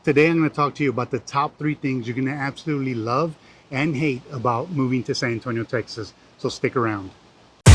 Today I'm going to talk to you about the top 3 things you're going to absolutely love and hate about moving to San Antonio, Texas. So stick around. All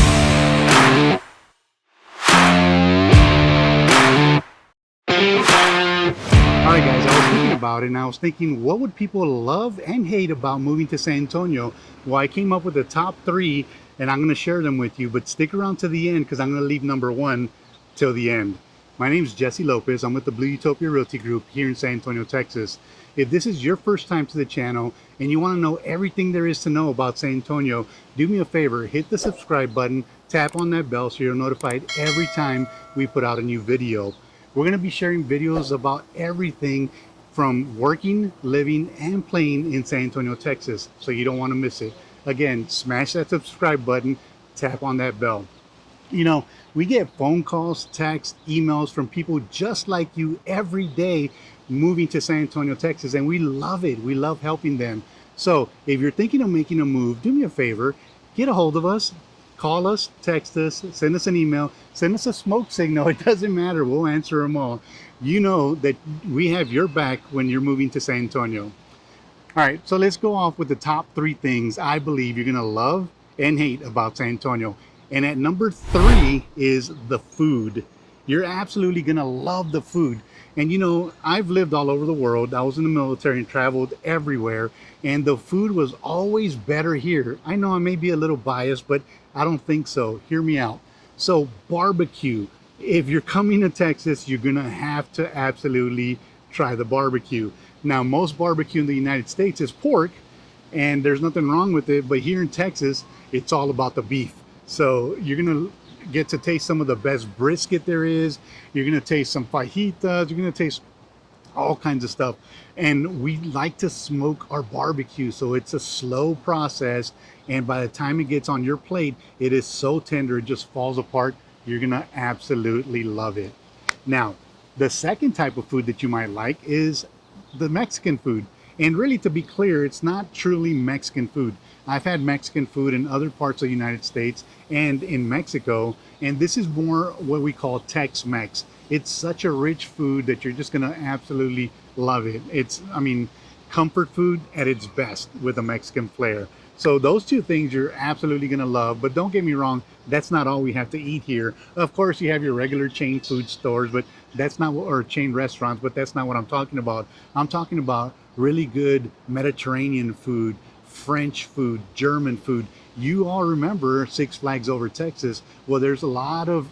right, guys, I was thinking about it and I was thinking, what would people love and hate about moving to San Antonio? Well, I came up with the top 3 and I'm going to share them with you, but stick around to the end because I'm going to leave number 1 till the end. My name is Jesse Lopez. I'm with the Blue Utopia Realty Group here in San Antonio, Texas. If this is your first time to the channel and you want to know everything there is to know about San Antonio, do me a favor, hit the subscribe button, tap on that bell so you're notified every time we put out a new video. We're going to be sharing videos about everything from working, living, and playing in San Antonio, Texas, so you don't want to miss it. Again, smash that subscribe button, tap on that bell. You know, we get phone calls, texts, emails from people just like you every day moving to San Antonio, Texas, and we love it. We love helping them. So if you're thinking of making a move, do me a favor, get a hold of us. Call us, text us, send us an email, send us a smoke signal. It doesn't matter. We'll answer them all. You know that we have your back when you're moving to San Antonio. All right, so let's go off with the top 3 things I believe you're going to love and hate about San Antonio. And at number 3 is the food. You're absolutely going to love the food. And you know, I've lived all over the world. I was in the military and traveled everywhere, and the food was always better here. I know I may be a little biased, but I don't think so. Hear me out. So barbecue. If you're coming to Texas, you're gonna have to absolutely try the barbecue. Now, most barbecue in the United States is pork, and there's nothing wrong with it, but here in Texas, it's all about the beef. So you're gonna get to taste some of the best brisket there is. You're gonna taste some fajitas. You're gonna taste all kinds of stuff. And we like to smoke our barbecue, so it's a slow process, and by the time it gets on your plate, it is so tender it just falls apart. You're gonna absolutely love it. Now, the second type of food that you might like is the Mexican food. And really, to be clear, it's not truly Mexican food. I've had Mexican food in other parts of the United States and in Mexico, and this is more what we call Tex-Mex. It's such a rich food that you're just gonna absolutely love it. It's, I mean, comfort food at its best with a Mexican flair. So those 2 things you're absolutely gonna love, but don't get me wrong, that's not all we have to eat here. Of course, you have your regular chain food stores, but that's not what, or chain restaurants, but that's not what I'm talking about. I'm talking about really good Mediterranean food, French food, German food. You all remember Six Flags Over Texas. Well, there's a lot of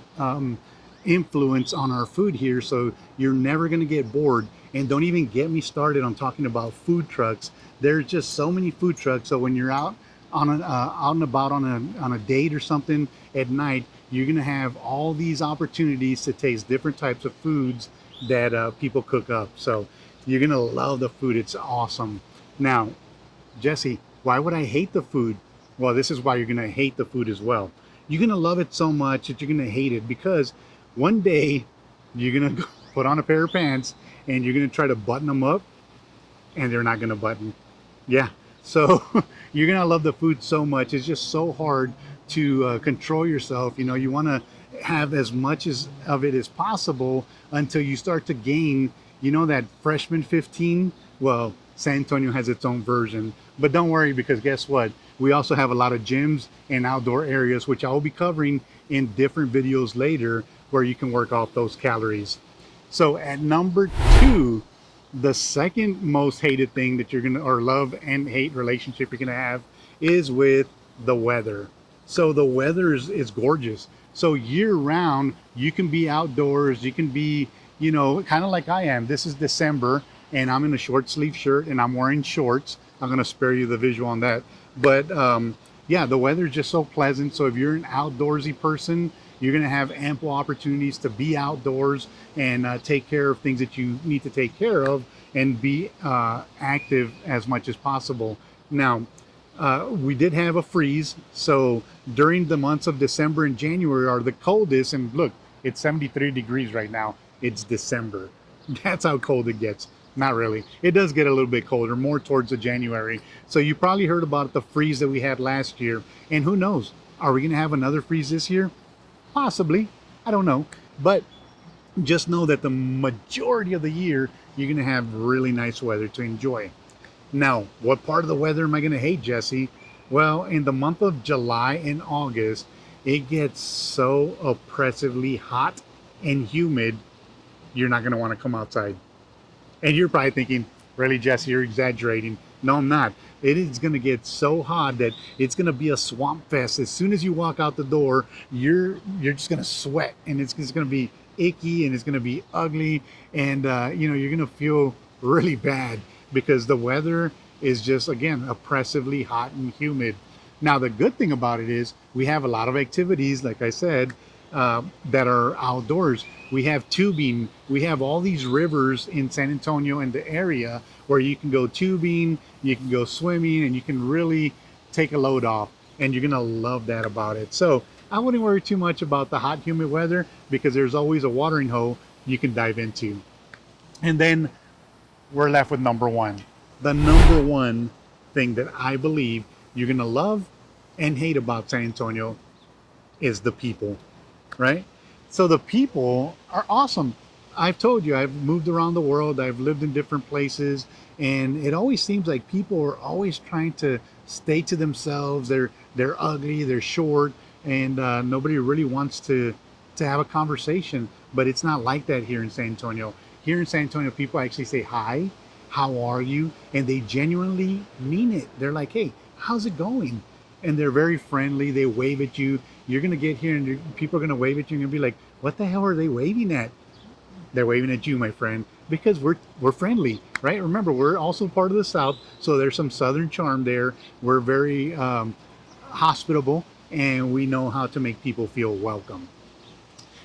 influence on our food here, so you're never going to get bored. And don't even get me started on talking about food trucks. There's just so many food trucks, so when you're out on out and about on a date or something at night, you're going to have all these opportunities to taste different types of foods that people cook up. So you're going to love the food. It's awesome. Now, Jesse, why would I hate the food? Well, this is why you're going to hate the food as well. You're going to love it so much that you're going to hate it, because one day you're going to put on a pair of pants and you're going to try to button them up and they're not going to button. Yeah. So you're going to love the food so much. It's just so hard to control yourself. You know, you want to have as much of it as possible until you start to gain, you know, that freshman 15. Well, San Antonio has its own version, but don't worry, because guess what? We also have a lot of gyms and outdoor areas, which I will be covering in different videos later, where you can work off those calories. So at number 2, the second most hated thing that you're gonna, or love and hate relationship you're gonna have, is with the weather. So the weather is gorgeous. So year round, you can be outdoors, you can be, you know, kind of like I am. This is December, and I'm in a short sleeve shirt and I'm wearing shorts. I'm gonna spare you the visual on that. But yeah, the weather is just so pleasant. So if you're an outdoorsy person, you're gonna have ample opportunities to be outdoors and take care of things that you need to take care of, and be active as much as possible. Now, we did have a freeze. So during the months of December and January are the coldest, and look, it's 73 degrees right now. It's December. That's how cold it gets. Not really. It does get a little bit colder, more towards the January. So you probably heard about the freeze that we had last year. And who knows? Are we going to have another freeze this year? Possibly. I don't know. But just know that the majority of the year you're going to have really nice weather to enjoy. Now, what part of the weather am I going to hate, Jesse? Well, in the month of July and August, it gets so oppressively hot and humid, you're not going to want to come outside. And you're probably thinking, really, Jesse, you're exaggerating. No, I'm not. It is going to get so hot that it's going to be a swamp fest. As soon as you walk out the door, you're just going to sweat, and it's going to be icky, and it's going to be ugly, and you're going to feel really bad because the weather is just, again, oppressively hot and humid. Now, the good thing about it is we have a lot of activities, like I said, that are outdoors. We have tubing. We have all these rivers in San Antonio and the area where you can go tubing, you can go swimming, and you can really take a load off. And you're gonna love that about it. So I wouldn't worry too much about the hot, humid weather because there's always a watering hole you can dive into. And then we're left with number one. The number one thing that I believe you're gonna love and hate about San Antonio is the people, right? So the people are awesome. I've told you, I've moved around the world, I've lived in different places, and it always seems like people are always trying to stay to themselves. They're ugly, they're short, and nobody really wants to have a conversation. But it's not like that here in San Antonio. Here in San Antonio, people actually say hi, how are you? And they genuinely mean it. They're like, hey, how's it going? And they're very friendly. They wave at you. You're gonna get here and people are gonna wave at you and you're gonna be like, what the hell are they waving at? They're waving at you, my friend, because we're friendly, right? Remember, we're also part of the South, so there's some Southern charm there. We're very hospitable, and we know how to make people feel welcome.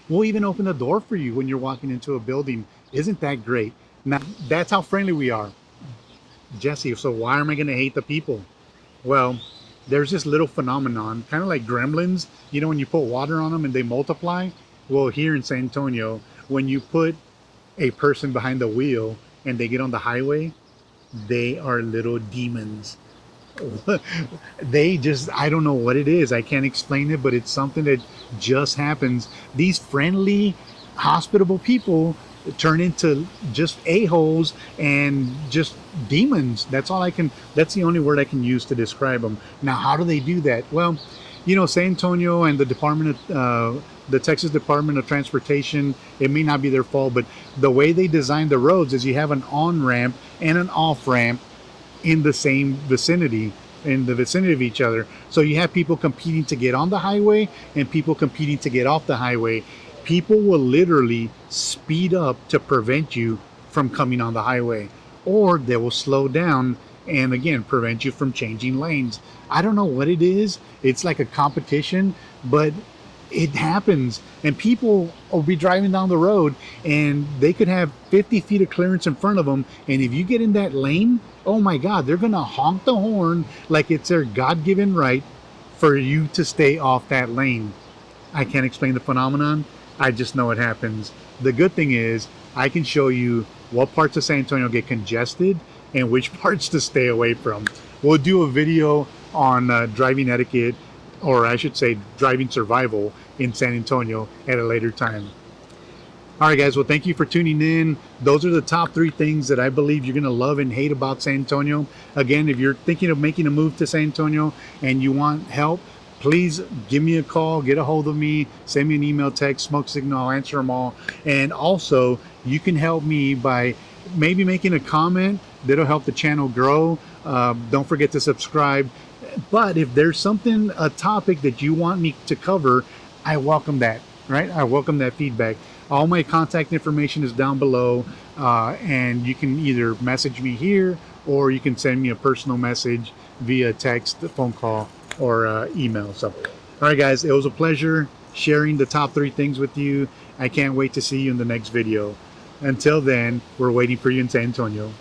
We'll even open the door for you when you're walking into a building. Isn't that great? Now, that's how friendly we are. Jesse, so why am I going to hate the people? Well, there's this little phenomenon, kind of like gremlins, when you put water on them and they multiply. Well, here in San Antonio, when you put a person behind the wheel and they get on the highway, they are little demons. I don't know what it is. I can't explain it, but it's something that just happens. These friendly, hospitable people turn into just a-holes and just demons. That's the only word I can use to describe them. Now, how do they do that? Well, San Antonio and the Texas Department of Transportation, it may not be their fault, but the way they design the roads is you have an on-ramp and an off-ramp in the same vicinity, of each other. So you have people competing to get on the highway and people competing to get off the highway. People will literally speed up to prevent you from coming on the highway, or they will slow down and again prevent you from changing lanes. I don't know what it is. It's like a competition, but it happens, and people will be driving down the road and they could have 50 feet of clearance in front of them, and if you get in that lane, oh my god, they're gonna honk the horn like it's their god-given right for you to stay off that lane. I can't explain the phenomenon. I just know it happens. The good thing is I can show you what parts of San Antonio get congested and which parts to stay away from. We'll do a video on driving etiquette, or I should say driving survival in San Antonio at a later time. All right, guys, well, thank you for tuning in. Those are the top 3 things that I believe you're going to love and hate about San Antonio. Again, if you're thinking of making a move to San Antonio and you want help, please give me a call, get a hold of me, send me an email, text, smoke signal, I'll answer them all. And also, you can help me by maybe making a comment. That'll help the channel grow. Don't forget to subscribe. But if there's a topic that you want me to cover, I welcome that, right? I welcome that feedback. All my contact information is down below, and you can either message me here or you can send me a personal message via text, phone call, or email. So, all right, guys, it was a pleasure sharing the top 3 things with you. I can't wait to see you in the next video. Until then, we're waiting for you in San Antonio.